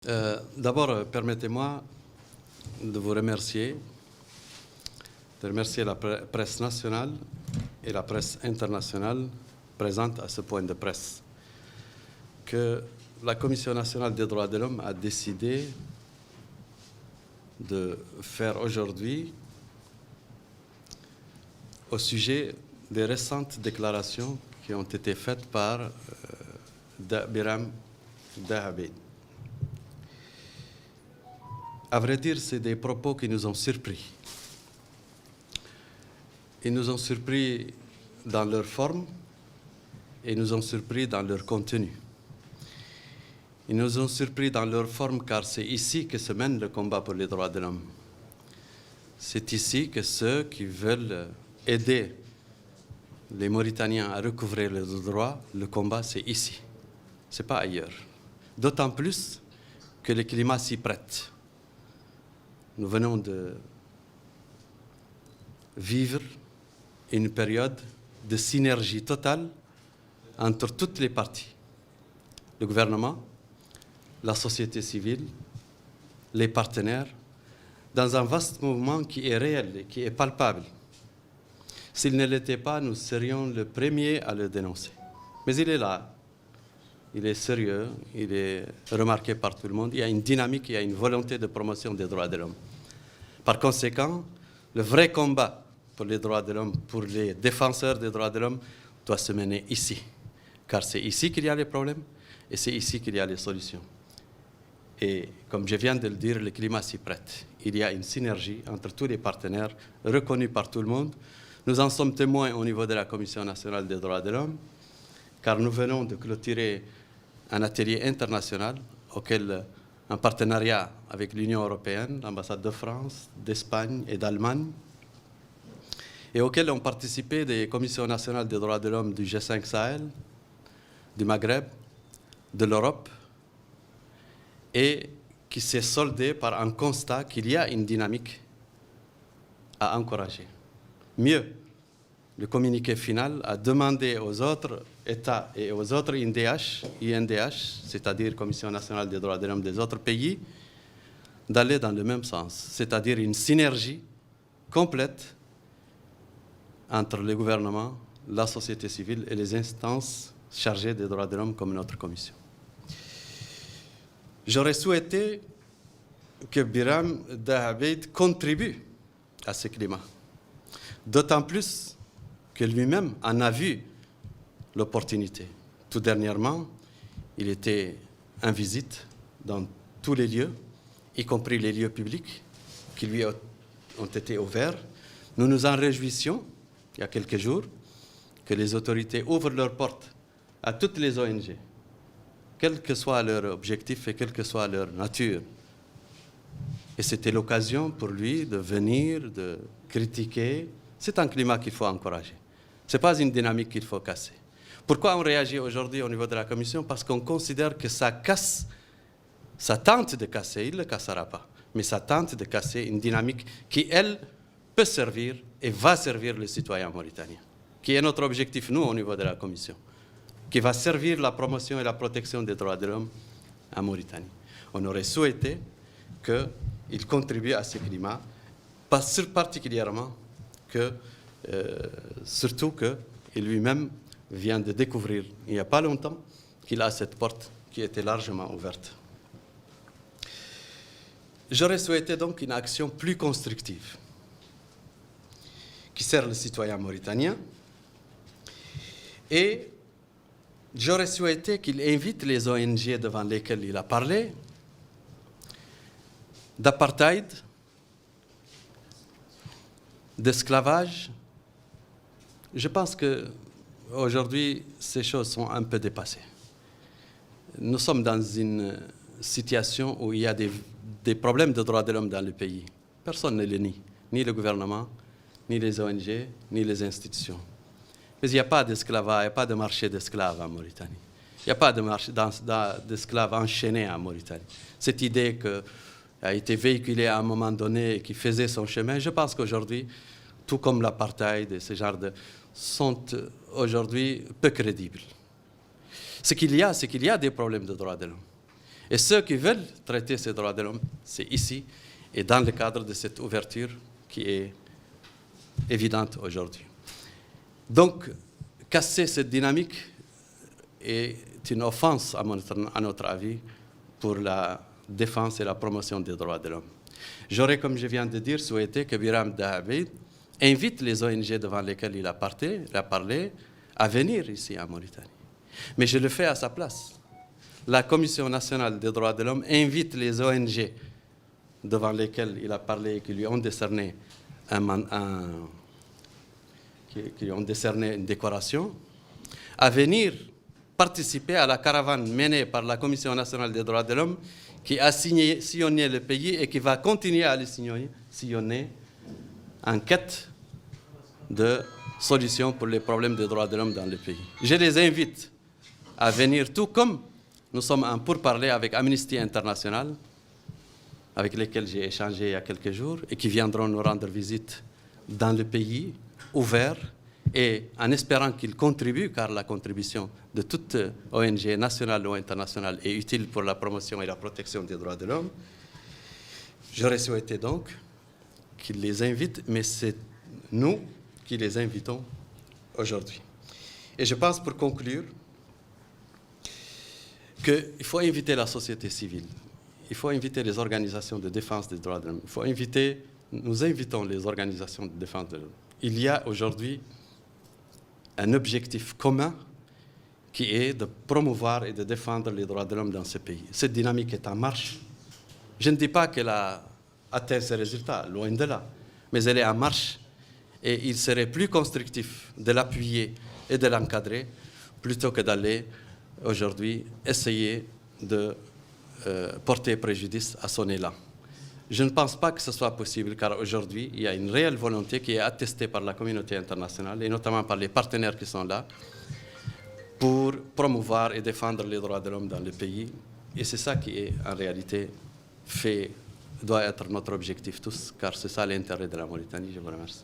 D'abord, permettez-moi de vous remercier, la presse nationale et la presse internationale présente à ce point de presse, que la Commission nationale des droits de l'homme a décidé de faire aujourd'hui au sujet des récentes déclarations qui ont été faites par Biram Dahabed. À vrai dire, c'est des propos qui nous ont surpris. Ils nous ont surpris dans leur forme et nous ont surpris dans leur contenu. Ils nous ont surpris dans leur forme car c'est ici que se mène le combat pour les droits de l'homme. C'est ici que ceux qui veulent aider les Mauritaniens à recouvrir leurs droits, le combat c'est ici, c'est pas ailleurs. D'autant plus que le climat s'y prête. Nous venons de vivre une période de synergie totale entre toutes les parties. Le gouvernement, la société civile, les partenaires, dans un vaste mouvement qui est réel et qui est palpable. S'il ne l'était pas, nous serions les premiers à le dénoncer. Mais il est là, il est sérieux, il est remarqué par tout le monde. Il y a une dynamique, il y a une volonté de promotion des droits de l'homme. Par conséquent, le vrai combat pour les droits de l'homme, pour les défenseurs des droits de l'homme, doit se mener ici. Car c'est ici qu'il y a les problèmes et c'est ici qu'il y a les solutions. Et comme je viens de le dire, le climat s'y prête. Il y a une synergie entre tous les partenaires reconnus par tout le monde. Nous en sommes témoins au niveau de la Commission nationale des droits de l'homme, car nous venons de clôturer un atelier international auquel un partenariat avec l'Union européenne, l'ambassade de France, d'Espagne et d'Allemagne, et auquel ont participé des commissions nationales des droits de l'homme du G5 Sahel, du Maghreb, de l'Europe, et qui s'est soldé par un constat qu'il y a une dynamique à encourager. Mieux, le communiqué final a demandé aux autres États et aux autres INDH, c'est-à-dire Commission nationale des droits de l'homme des autres pays, d'aller dans le même sens, c'est-à-dire une synergie complète entre le gouvernement, la société civile et les instances chargées des droits de l'homme comme notre commission. J'aurais souhaité que Biram Dahabed contribue à ce climat, d'autant plus que lui-même en a vu l'opportunité. Tout dernièrement, il était en visite dans tous les lieux, y compris les lieux publics qui lui ont été ouverts. Nous nous en réjouissions, il y a quelques jours, que les autorités ouvrent leurs portes à toutes les ONG, quel que soit leur objectif et quelle que soit leur nature. Et c'était l'occasion pour lui de venir, de critiquer. C'est un climat qu'il faut encourager. Ce n'est pas une dynamique qu'il faut casser. Pourquoi on réagit aujourd'hui au niveau de la Commission? Parce qu'on considère que ça casse, ça tente de casser, il ne le cassera pas, mais ça tente de casser une dynamique qui, elle, peut servir et va servir les citoyens mauritaniens, qui est notre objectif, nous, au niveau de la Commission, qui va servir la promotion et la protection des droits de l'homme en Mauritanie. On aurait souhaité qu'il contribue à ce climat, particulièrement que, surtout qu'il lui-même vient de découvrir, il n'y a pas longtemps, qu'il a cette porte qui était largement ouverte. J'aurais souhaité donc une action plus constructive, qui sert le citoyen mauritanien, et j'aurais souhaité qu'il invite les ONG devant lesquelles il a parlé, d'apartheid, d'esclavage. Je pense qu'aujourd'hui, ces choses sont un peu dépassées. Nous sommes dans une situation où il y a des problèmes de droits de l'homme dans le pays. Personne ne le nie, ni le gouvernement, ni les ONG, ni les institutions. Mais il n'y a pas d'esclavage, il n'y a pas de marché d'esclaves en Mauritanie. Il n'y a pas de marché d'esclaves enchaînés en Mauritanie. Cette idée qui a été véhiculée à un moment donné et qui faisait son chemin, je pense qu'aujourd'hui, tout comme l'apartheid et ce genre de... sont aujourd'hui peu crédibles. Ce qu'il y a, c'est qu'il y a des problèmes de droits de l'homme. Et ceux qui veulent traiter ces droits de l'homme, c'est ici et dans le cadre de cette ouverture qui est évidente aujourd'hui. Donc, casser cette dynamique est une offense, à notre avis, pour la défense et la promotion des droits de l'homme. J'aurais, comme je viens de dire, souhaité que Biram Dahabed invite les ONG devant lesquelles il a parlé à venir ici en Mauritanie. Mais je le fais à sa place. La Commission nationale des droits de l'homme invite les ONG devant lesquelles il a parlé et qui lui ont décerné une décoration, à venir participer à la caravane menée par la Commission nationale des droits de l'homme qui a sillonné le pays et qui va continuer à le sillonner en quête de solutions pour les problèmes des droits de l'homme dans le pays. Je les invite à venir, tout comme nous sommes en pourparlers avec Amnesty International, avec lesquels j'ai échangé il y a quelques jours, et qui viendront nous rendre visite dans le pays, ouvert, et en espérant qu'ils contribuent, car la contribution de toute ONG nationale ou internationale est utile pour la promotion et la protection des droits de l'homme. J'aurais souhaité donc qu'ils les invitent, mais c'est nous qui les invitons aujourd'hui. Et je pense, pour conclure, qu'il faut inviter la société civile, il faut inviter les organisations de défense des droits de l'homme, nous invitons les organisations de défense de l'homme. Il y a aujourd'hui un objectif commun qui est de promouvoir et de défendre les droits de l'homme dans ce pays. Cette dynamique est en marche. Je ne dis pas qu'elle a atteint ses résultats, loin de là, mais elle est en marche et il serait plus constructif de l'appuyer et de l'encadrer plutôt que d'aller aujourd'hui essayer de porter préjudice à son élan. Je ne pense pas que ce soit possible, car aujourd'hui, il y a une réelle volonté qui est attestée par la communauté internationale, et notamment par les partenaires qui sont là, pour promouvoir et défendre les droits de l'homme dans le pays. Et c'est ça qui est, en réalité, doit être notre objectif tous, car c'est ça l'intérêt de la Mauritanie. Je vous remercie.